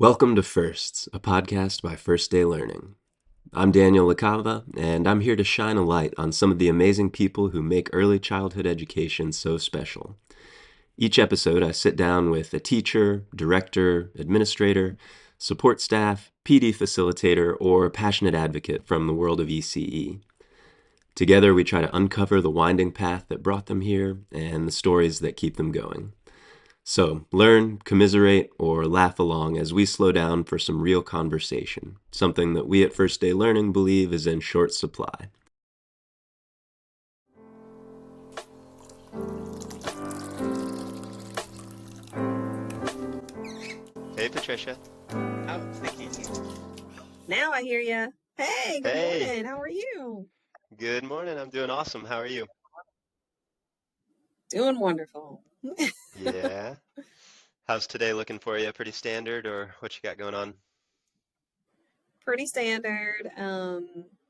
Welcome to Firsts, a podcast by First Day Learning. I'm Daniel LaCava, and I'm here to shine a light on some of the amazing people who make early childhood education so special. Each episode, I sit down with a teacher, director, administrator, support staff, PD facilitator, or passionate advocate from the world of ECE. Together, we try to uncover the winding path that brought them here and the stories that keep them going. So, learn, commiserate, or laugh along as we slow down for some real conversation, something that we at First Day Learning believe is in short supply. Hey, Patricia. Oh, I can't hear. Now I hear you. Hey, good Hey, morning. How are you? good morning. I'm doing awesome. How are you? Doing wonderful. Yeah. How's today looking for you? Pretty standard, or what you got going on? Pretty standard.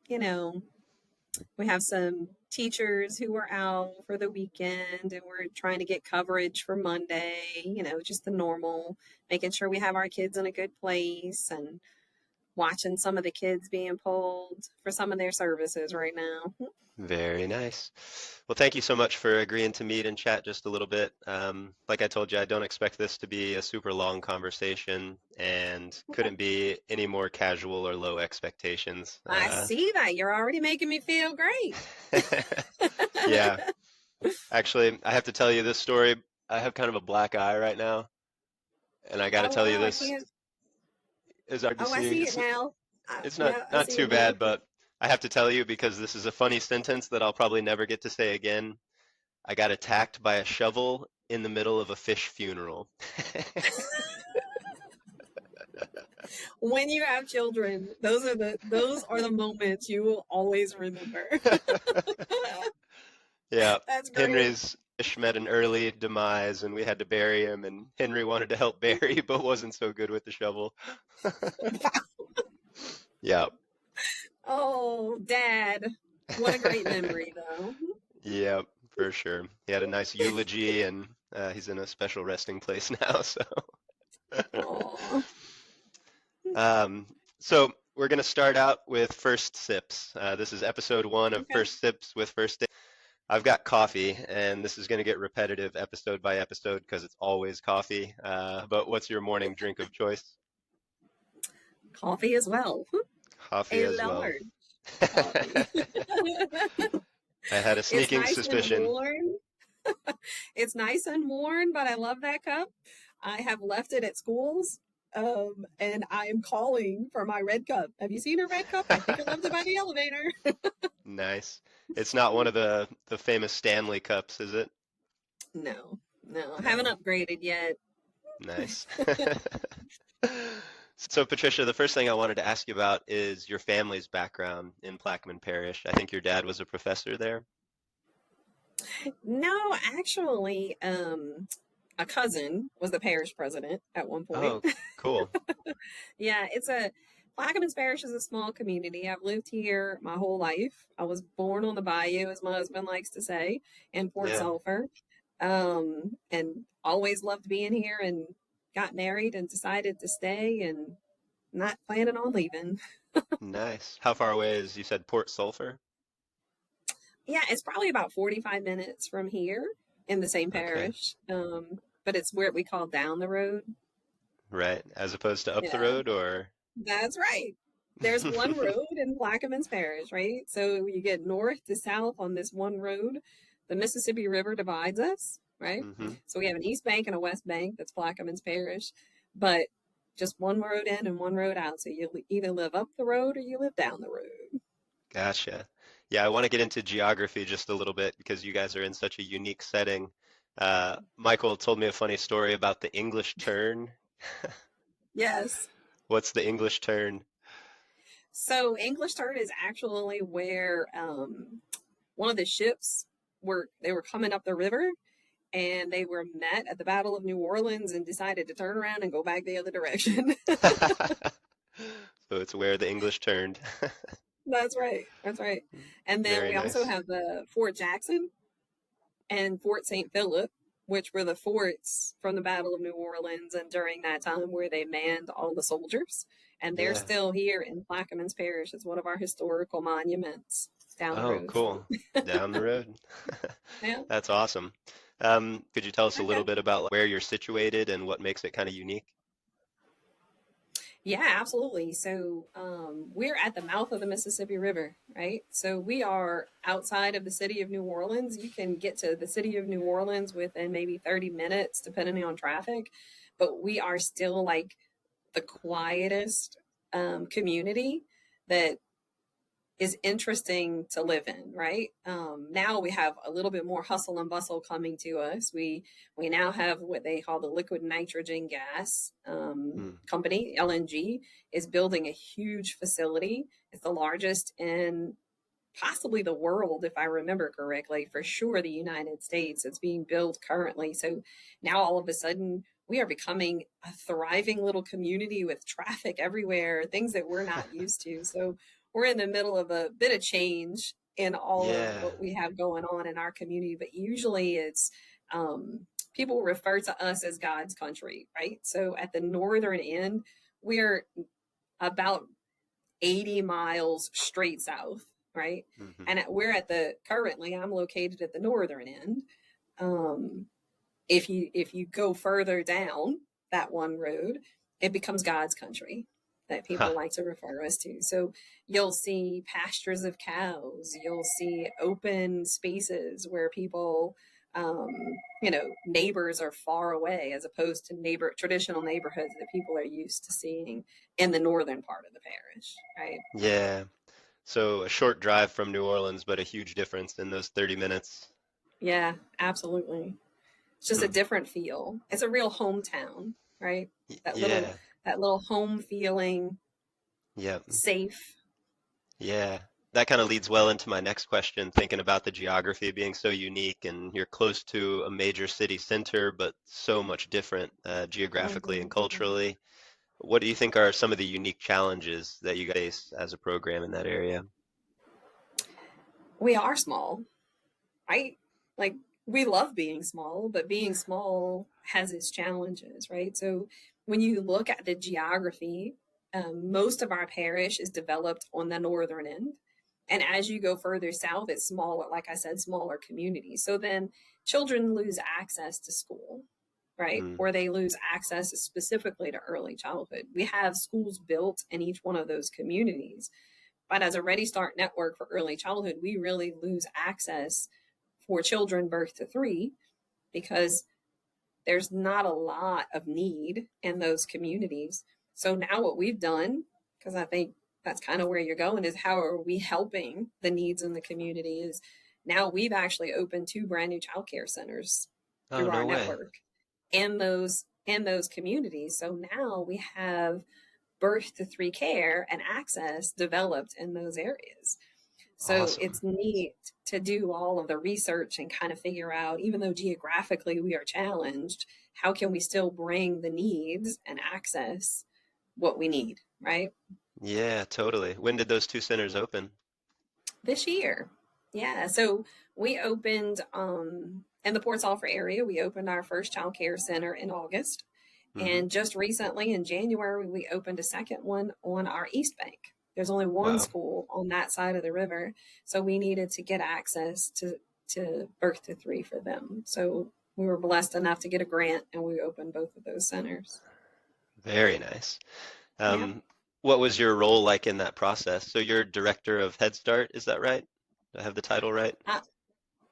You know, we have some teachers who are out for the weekend and we're trying to get coverage for Monday, just the normal, making sure we have our kids in a good place and watching some of the kids being pulled for some of their services right now. Very nice. Well, thank you so much for agreeing to meet and chat just a little bit. Like I told you, I don't expect this to be a super long conversation and couldn't be any more casual or low expectations. I see that. You're already making me feel great. Yeah. Actually, I have to tell you this story. I have kind of a black eye right now, and I got to Oh tell you wow, I this. can't. It's hard to Oh, I see. see it now. It's not Yeah, I not see too it now. bad, but I have to tell you because this is a funny sentence that I'll probably never get to say again. I got attacked by a shovel in the middle of a fish funeral. When you have children, those are the moments you will always remember. Yeah, That's great. Henry's fish met an early demise and we had to bury him, and Henry wanted to help bury but wasn't so good with the shovel. Yeah, Oh, Dad. What a great memory, though. yeah, for sure. He had a nice eulogy, and he's in a special resting place now, so. Oh. Um, so we're going to start out with first sips. This is episode one of Okay. First Sips with First Day. I've got coffee, and this is going to get repetitive episode by episode because it's always coffee. But what's your morning drink of choice? Coffee as well. Coffee A as well. large coffee. I had a It's sneaking nice and suspicion. warm. It's nice and worn, but I love that cup. I have left it at schools, and I am calling for my red cup. Have you seen a red cup? I think I left it by the elevator. Nice. It's not one of the famous Stanley cups, is it? No, no, I haven't No. upgraded yet. Nice. So, Patricia, the first thing I wanted to ask you about is your family's background in Plaquemines Parish. I think your dad was a professor there. No, actually, a cousin was the parish president at one point. Oh, cool. Yeah, Plaquemines Parish is a small community. I've lived here my whole life. I was born on the bayou, as my husband likes to say, in Port Yeah, Sulphur, and always loved being here and got married and decided to stay and not planning on leaving. nice. How far away is, you said, Port Sulphur? Yeah, it's probably about 45 minutes from here in the same Okay, parish, but it's where we call down the road. right. As opposed to up the Yeah, road, or? that's right. There's one road in Plaquemines Parish, right? So you get north to south on this one road. The Mississippi River divides us, right? Hmm. So we have an east bank and a west bank. That's Plaquemines Parish, but just one road in and one road out. So you either live up the road or you live down the road. Gotcha. Yeah, I want to get into geography just a little bit because you guys are in such a unique setting. Michael told me a funny story about the English turn. Yes. What's the English turn? So English Turn is actually where one of the ships were coming up the river and they were met at the Battle of New Orleans and decided to turn around and go back the other direction. So it's where the English turned. That's right. That's right. And then Very we also nice. have the Fort Jackson and Fort St. Philip, which were the forts from the Battle of New Orleans and during that time where they manned all the soldiers. And they're Yeah. still here in Plaquemines Parish. It's one of our historical monuments down the Oh, road. cool. Down the road. Yeah. That's awesome. Could you tell us a little Okay. bit about where you're situated and what makes it kind of unique? Yeah, absolutely. So we're at the mouth of the Mississippi River, right? So we are outside of the city of New Orleans. You can get to the city of New Orleans within maybe 30 minutes, depending on traffic. But we are still like the quietest community that is interesting to live in, right? Now we have a little bit more hustle and bustle coming to us. We now have what they call the liquid nitrogen gas Hmm. company. LNG is building a huge facility. It's the largest in possibly the world, if I remember correctly. For sure, the United States. It's being built currently. So now all of a sudden, we are becoming a thriving little community with traffic everywhere, things that we're not used to. So we're in the middle of a bit of change in all of Yeah. what we have going on in our community. But usually it's people refer to us as God's country, right? So at the northern end, we're about 80 miles straight south, right? Hmm. And we're at the currently I'm located at the northern end. Um, if you go further down that one road, it becomes God's country that people Huh. like to refer us to. So you'll see pastures of cows, you'll see open spaces where people um, neighbors are far away as opposed to traditional neighborhoods that people are used to seeing in the northern part of the parish, right? Yeah. So a short drive from New Orleans, but a huge difference in those 30 minutes. Yeah, absolutely. It's just a Hmm. different feel. It's a real hometown, right? That little Yeah. that little home feeling, Yep. safe. Yeah. That kind of leads well into my next question, thinking about the geography being so unique and you're close to a major city center, but so much different geographically and Mhm. culturally. What do you think are some of the unique challenges that you guys face as a program in that area? We are small, right? Like we love being small, but being small has its challenges, right? So when you look at the geography, most of our parish is developed on the northern end. And as you go further south, it's smaller, like I said, smaller communities. So then children lose access to school, right? Mm. Or they lose access specifically to early childhood. We have schools built in each one of those communities. But as a Ready Start network for early childhood, we really lose access for children birth to 3 because there's not a lot of need in those communities. So now what we've done, because I think that's kind of where you're going, is how are we helping the needs in the community? Is now we've actually opened 2 brand new childcare centers Oh, through our no way. network in those communities. So now we have birth to 3 care and access developed in those areas. So Awesome. it's neat to do all of the research and kind of figure out, even though geographically we are challenged, how can we still bring the needs and access what we need, right? Yeah, totally. When did those two centers open? This year. Yeah. So we opened in the Port Sulphur area, we opened our first child care center in August. Hmm. And just recently in January, we opened a second one on our East Bank. There's only one Wow. school on that side of the river. So we needed to get access to birth to 3 for them. So we were blessed enough to get a grant and we opened both of those centers. Very nice. Yeah. Um, what was your role like in that process? So you're director of Head Start, is that right? Do I have the title right? Uh,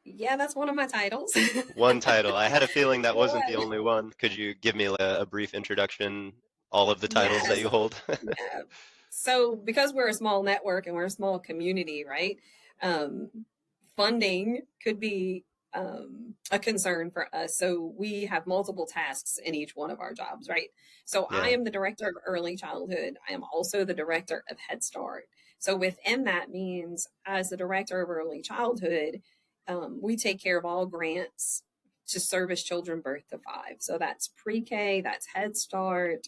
yeah, that's one of my titles. One title. I had a feeling that wasn't the One. only one. Could you give me a brief introduction, all of the titles that Yes. you hold? Yeah. So because we're a small network and we're a small community, right? Um, Funding could be a concern for us. So we have multiple tasks in each one of our jobs, right? So I Yeah. am the director of early childhood. I am also the director of Head Start. So within that means, as the director of early childhood, we take care of all grants to service children birth to 5. So that's pre-K, that's Head Start,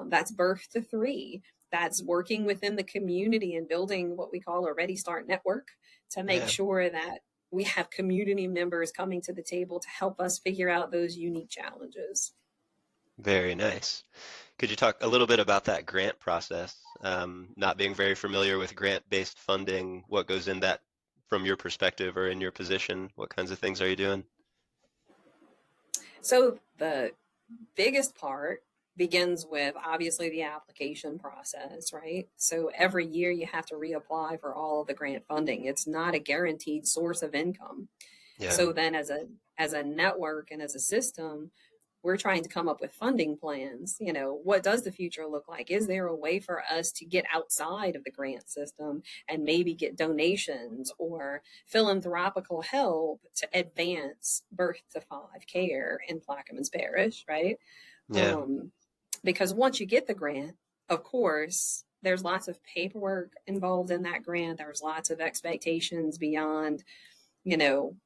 that's birth to 3. That's working within the community and building what we call a Ready Start network to make Yeah. sure that we have community members coming to the table to help us figure out those unique challenges. Very nice. Could you talk a little bit about that grant process? Not being very familiar with grant-based funding, what goes in that from your perspective or in your position? What kinds of things are you doing? So the biggest part begins with obviously the application process, right? So every year you have to reapply for all of the grant funding. It's not a guaranteed source of income. Yeah, So then as a network and as a system, we're trying to come up with funding plans. You know, what does the future look like? Is there a way for us to get outside of the grant system and maybe get donations or philanthropical help to advance birth to five care in Plaquemines Parish, right? yeah, Um, because once you get the grant, of course, there's lots of paperwork involved in that grant. There's lots of expectations beyond, you know,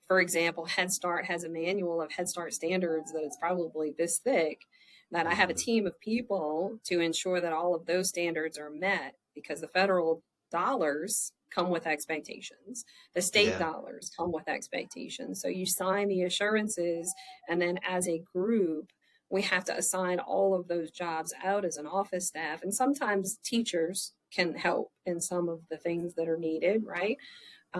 for example, Head Start has a manual of Head Start standards that is probably this thick, that I have a mhm, team of people to ensure that all of those standards are met because the federal dollars come with expectations. The state yeah, dollars come with expectations. So you sign the assurances, and then as a group, we have to assign all of those jobs out as an office staff. And sometimes teachers can help in some of the things that are needed, right?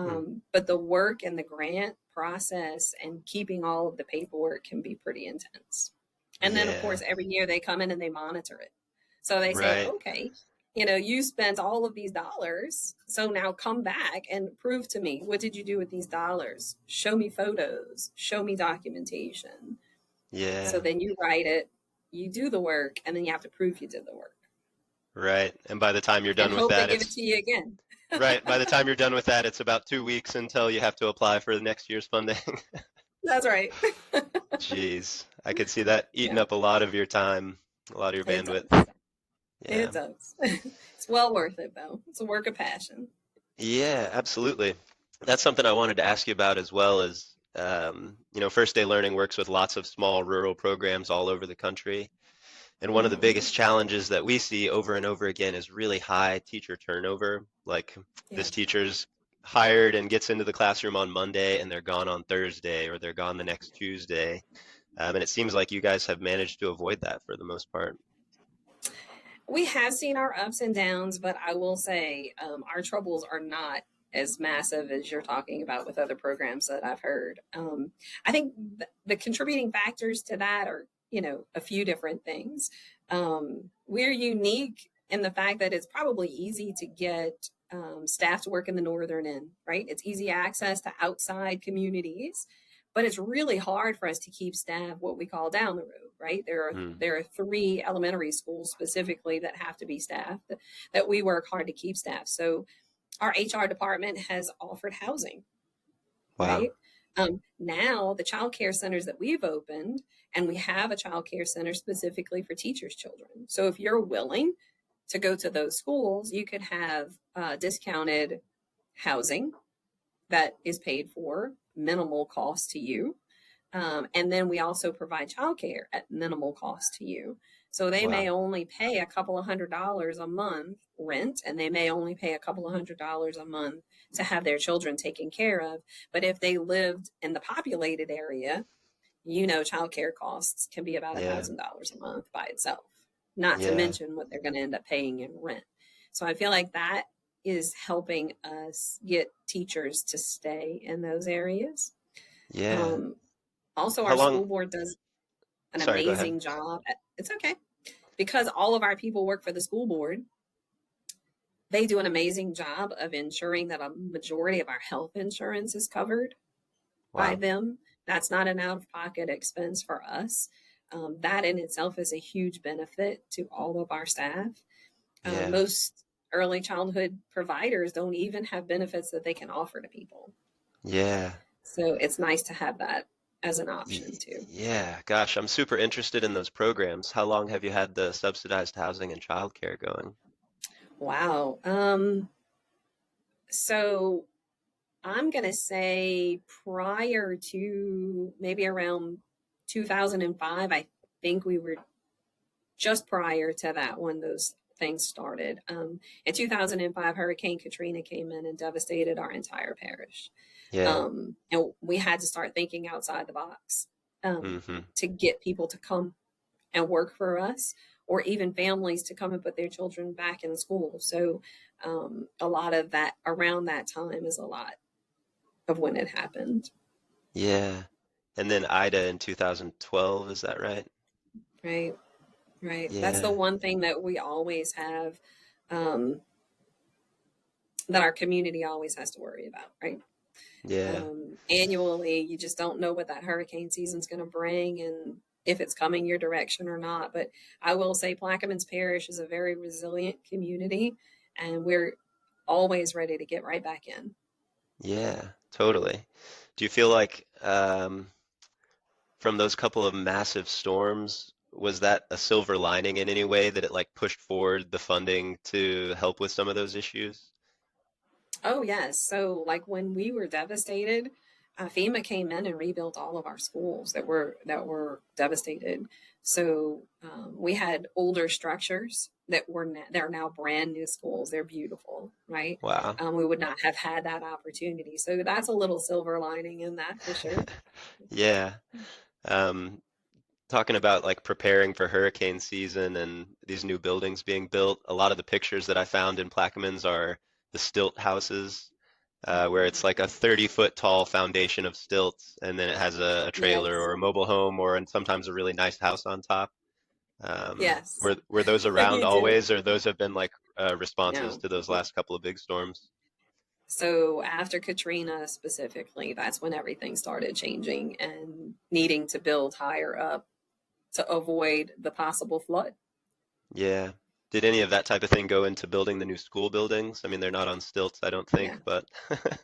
mm, But the work and the grant process and keeping all of the paperwork can be pretty intense. And then, of yeah, course, every year they come in and they monitor it. So they say, right, okay, you know, you spent all of these dollars. So now come back and prove to me, what did you do with these dollars? Show me photos, show me documentation. So yeah, then you write it, you do the work, and then you have to prove you did the work right. And by the time you're and done with hope they that, give it it's to you again. right. By the time you're done with that, it's about 2 weeks until you have to apply for the next year's funding. That's right. Jeez, I could see that eating Yeah, up a lot of your time, a lot of your it bandwidth. does. Yeah. It does. It's well worth it, though. It's a work of passion. Yeah, absolutely. That's something I wanted to ask you about as well as, First Day Learning works with lots of small rural programs all over the country. And one of the Hmm. biggest challenges that we see over and over again is really high teacher turnover. Like Yeah. this teacher's hired and gets into the classroom on Monday and they're gone on Thursday or they're gone the next Tuesday. And it seems like you guys have managed to avoid that for the most part. We have seen our ups and downs, but I will say our troubles are not as massive as you're talking about with other programs that I've heard. I think the contributing factors to that are, you know, a few different things. We're unique in the fact that it's probably easy to get staff to work in the northern end, right? It's easy access to outside communities, but it's really hard for us to keep staff what we call down the road, right? Hmm. There are three elementary schools specifically that have to be staffed that we work hard to keep staffed. So our HR department has offered housing, Wow. right? Now the child care centers that we've opened, and we have a child care center specifically for teachers' children. So if you're willing to go to those schools, you could have discounted housing that is paid for, minimal cost to you. And then we also provide childcare at minimal cost to you. So they Wow. may only pay a couple of $100s a month rent, and they may only pay a couple of $100s a month to have their children taken care of. But if they lived in the populated area, you know, childcare costs can be about Yeah. $1,000 a month by itself, not to Yeah. mention what they're going to end up paying in rent. So I feel like that is helping us get teachers to stay in those areas. Yeah. Um, Also, How our long? school board does an Sorry, go ahead. amazing job. It's okay. Because all of our people work for the school board, they do an amazing job of ensuring that a majority of our health insurance is covered by Wow. them. That's not an out of pocket expense for us. That in itself is a huge benefit to all of our staff. Yeah. Most early childhood providers don't even have benefits that they can offer to people. Yeah. So it's nice to have that as an option too. Yeah. Gosh, I'm super interested in those programs. How long have you had the subsidized housing and childcare going? Wow. So I'm going to say prior to maybe around 2005, I think we were just prior to that when those things started. In 2005, Hurricane Katrina came in and devastated our entire parish. Yeah. And we had to start thinking outside the box Hmm. to get people to come and work for us, or even families to come and put their children back in school. So a lot of that around that time is a lot of when it happened. Yeah. And then Ida in 2012, is that right? Right. Right. That's the Yeah. one thing that we always have, um, that our community always has to worry about, right? Yeah. Annually, you just don't know what that hurricane season's going to bring and if it's coming your direction or not. But I will say Plaquemines Parish is a very resilient community, and we're always ready to get right back in. Yeah, totally. Do you feel like from those couple of massive storms, was that a silver lining in any way that it like pushed forward the funding to help with some of those issues? Oh, yes. So, like when we were devastated, FEMA came in and rebuilt all of our schools that were devastated. So we had older structures that they're now brand new schools. They're beautiful, right? Wow. We would not have had that opportunity. So that's a little silver lining in that for sure. Yeah. Um, Talking about like preparing for hurricane season and these new buildings being built, a lot of the pictures that I found in Plaquemines are the stilt houses, where it's like a 30-foot tall foundation of stilts, and then it has a trailer Yes, or a mobile home or and sometimes a really nice house on top. yes, Were those around you do. always, or those have been like responses No. to those last couple of big storms? So after Katrina specifically, that's when everything started changing and needing to build higher up to avoid the possible flood. Yeah. Did any of that type of thing go into building the new school buildings? I mean, they're not on stilts, I don't think, Yeah, but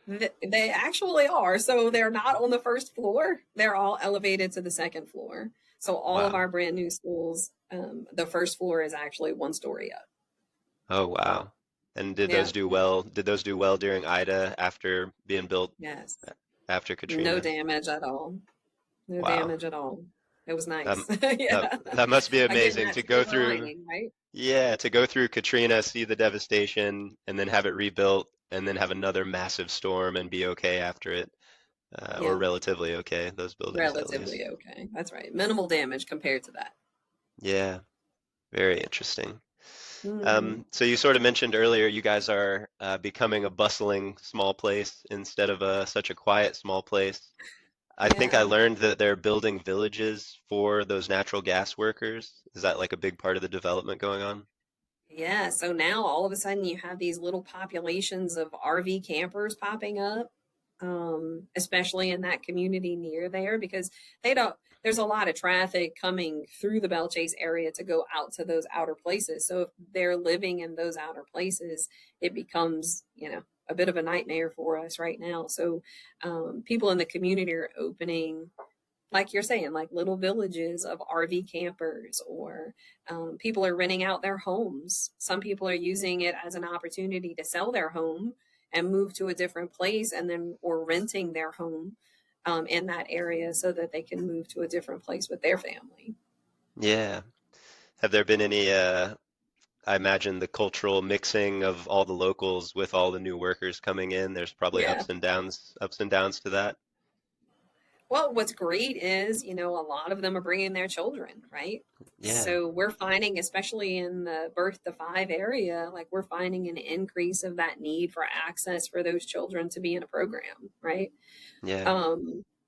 they actually are. So they're not on the first floor, they're all elevated to the second floor. So all of wow. our brand new schools, the first floor is actually 1 story up. Oh, wow. And did Yeah, those do well? Did those do well during Ida after being built yes. after No Katrina? damage at all. No Wow. damage at all. It was Um, nice. that Yeah. that must be Again, amazing that to go silver through. lining, right? Yeah, to go through Katrina, see the devastation, and then have it rebuilt, and then have another massive storm and be okay after it, or Yeah, relatively okay, those buildings at least. relatively okay. That's right. Minimal damage compared to that. Yeah, very interesting. Hmm. So you sort of mentioned earlier you guys are becoming a bustling small place instead of such a quiet small place. I think I Yeah. learned that they're building villages for those natural gas workers. Is that like a big part of the development going on? Yeah. So now all of a sudden you have these little populations of RV campers popping up, especially in that community near there because they don't, there's a lot of traffic coming through the Belchase area to go out to those outer places. So if they're living in those outer places, it becomes, a bit of a nightmare for us right now. So people in the community are opening, like you're saying, like little villages of RV campers, or people are renting out their homes. Some people are using it as an opportunity to sell their home and move to a different place, and then or renting their home in that area so that they can move to a different place with their family. Yeah. Have there been any, I imagine the cultural mixing of all the locals with all the new workers coming in, there's probably Yeah. ups and downs to that. Well, what's great is, a lot of them are bringing their children, right? Yeah. So we're finding, especially in the birth to five area, like we're finding an increase of that need for access for those children to be in a program, right? Yeah.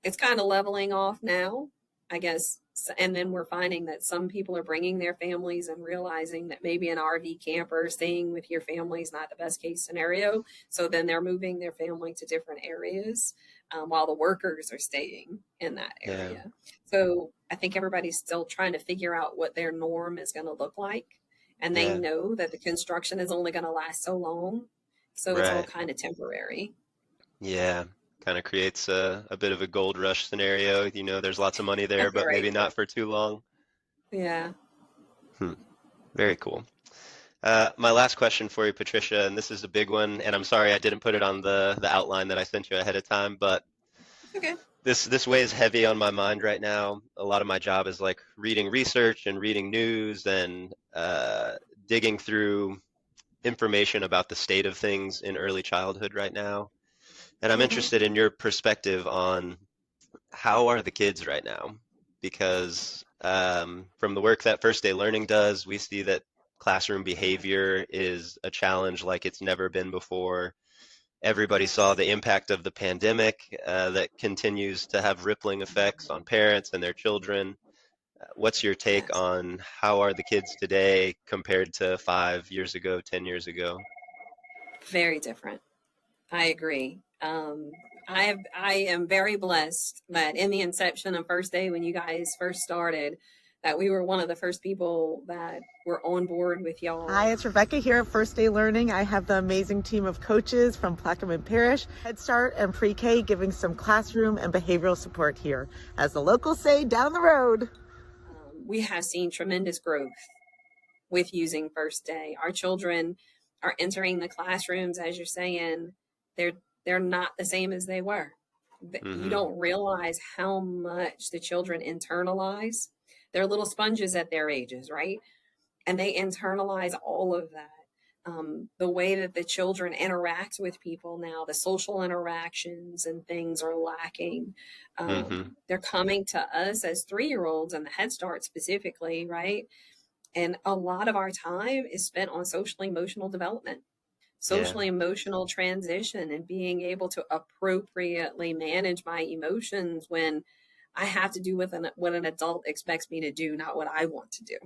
It's kind of leveling off now, I guess. And then we're finding that some people are bringing their families and realizing that maybe an RV camper staying with your family is not the best case scenario. So then they're moving their family to different areas while the workers are staying in that Yeah. area. So I think everybody's still trying to figure out what their norm is going to look like. And they Yeah. know that the construction is only going to last so long. So it's all Right. kind of temporary. Yeah. Kind of creates a bit of a gold rush scenario. There's lots of money there, but maybe Right. not for too long. Yeah. Hmm. Very cool. My last question for you, Patricia, and this is a big one, and I'm sorry I didn't put it on the outline that I sent you ahead of time, but Okay. this weighs heavy on my mind right now. A lot of my job is like reading research and reading news and digging through information about the state of things in early childhood right now. And I'm Hmm. interested in your perspective on how are the kids right now? Because from the work that First Day Learning does, we see that classroom behavior is a challenge like it's never been before. Everybody saw Yes. the impact of the pandemic that continues to have rippling effects on parents and their children. What's your take Yes. on how are the kids today compared to 5 years ago, 10 years ago? Very different. I agree. I am very blessed that in the inception of First Day, when you guys first started, that we were one of the first people that were on board with y'all. Hi, it's Rebecca here at First Day Learning. I have the amazing team of coaches from Plaquemines Parish, Head Start and Pre-K, giving some classroom and behavioral support here. As the locals say, down the road. We have seen tremendous growth with using First Day. Our children are entering the classrooms, as you're saying, they're they're not the same as they were. You Mm-hmm. don't realize how much the children internalize. They're little sponges at their ages, right? And they internalize all of that. The way that the children interact with people now, the social interactions and things are lacking. Mm-hmm. They're coming to us as 3-year-olds and the Head Start specifically, right? And a lot of our time is spent on social emotional development, Yeah. social emotional transition, and being able to appropriately manage my emotions when I have to do what an adult expects me to do, not what I want to do.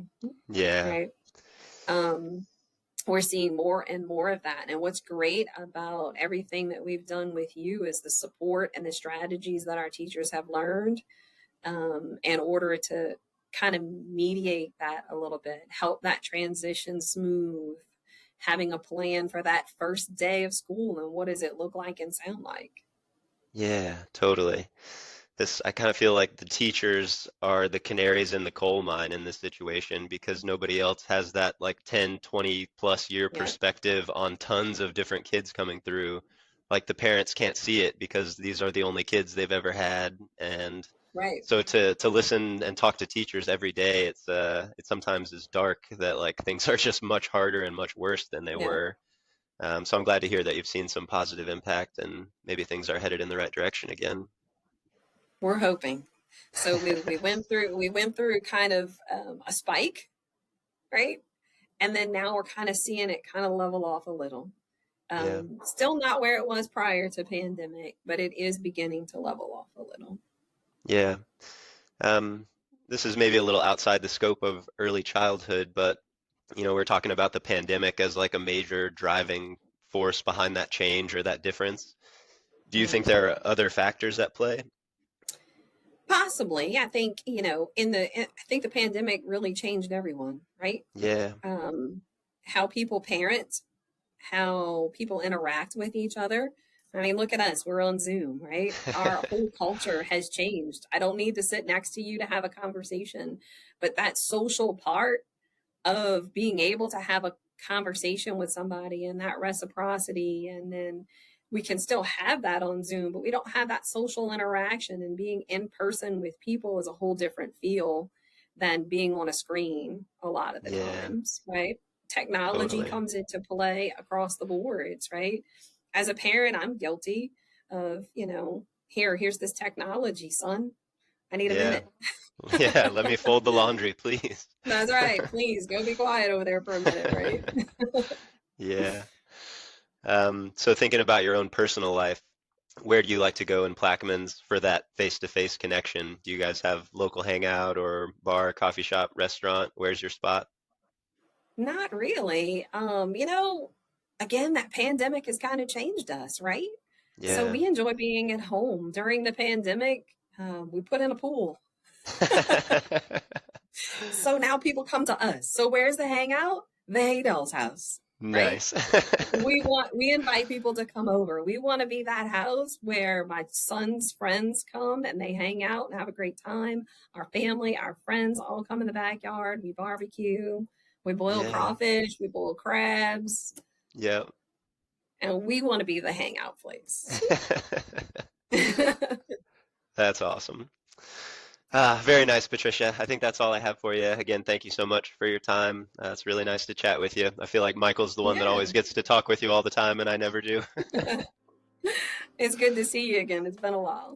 Yeah. Right. Um, we're seeing more and more of that. And what's great about everything that we've done with you is the support and the strategies that our teachers have learned in order to kind of mediate that a little bit, help that transition smooth, having a plan for that first day of school and what does it look like and sound like. Yeah, totally. I kind of feel like the teachers are the canaries in the coal mine in this situation because nobody else has that like 10, 20 plus year Yeah, perspective on tons of different kids coming through. Like the parents can't see it because these are the only kids they've ever had. And right. so to listen and talk to teachers every day, it sometimes is dark that like things are just much harder and much worse than they Yeah, were. So I'm glad to hear that you've seen some positive impact and maybe things are headed in the right direction again. we're hoping. So we went through kind of a spike, right? And then now we're kind of seeing it kind of level off a little. Yeah. Still not where it was prior to pandemic, but it is beginning to level off a little. Yeah. Um, this is maybe a little outside the scope of early childhood, but we're talking about the pandemic as like a major driving force behind that change or that difference. Do you think Mm. there are other factors at play? Possibly, I think I think the pandemic really changed everyone, right? Yeah. Um, how people parent, how people interact with each other. I mean, look at us. We're on Zoom, right? Our whole culture has changed. I don't need to sit next to you to have a conversation, but that social part of being able to have a conversation with somebody and that reciprocity, and then we can still have that on Zoom, but we don't have that social interaction, and being in person with people is a whole different feel than being on a screen a lot of the Yeah, times, right? Technology totally. comes into play across the boards, right? As a parent, I'm guilty of, here's this technology, son. I need a Yeah. minute. Yeah, let me fold the laundry, please. That's right. Please go be quiet over there for a minute, right? Yeah. So thinking about your own personal life, where do you like to go in Plaquemines for that face-to-face connection? Do you guys have local hangout or bar, coffee shop, restaurant? Where's your spot? Not really. Again, that pandemic has kind of changed us, right? So Yeah. we enjoy being at home. During the pandemic, we put in a pool. So now people come to us. So where's the hangout? The Haydel's house, right? Nice. We invite people to come over. We want to be that house where my son's friends come and they hang out and have a great time. Our family, our friends all come in the backyard. We barbecue. We boil Yeah. crawfish. We boil crabs. Yep. And we want to be the hangout place. That's awesome. Very nice, Patricia. I think that's all I have for you. Again, thank you so much for your time. It's really nice to chat with you. I feel like Michael's the one that Yeah. always gets to talk with you all the time, and I never do. It's good to see you again. It's been a while.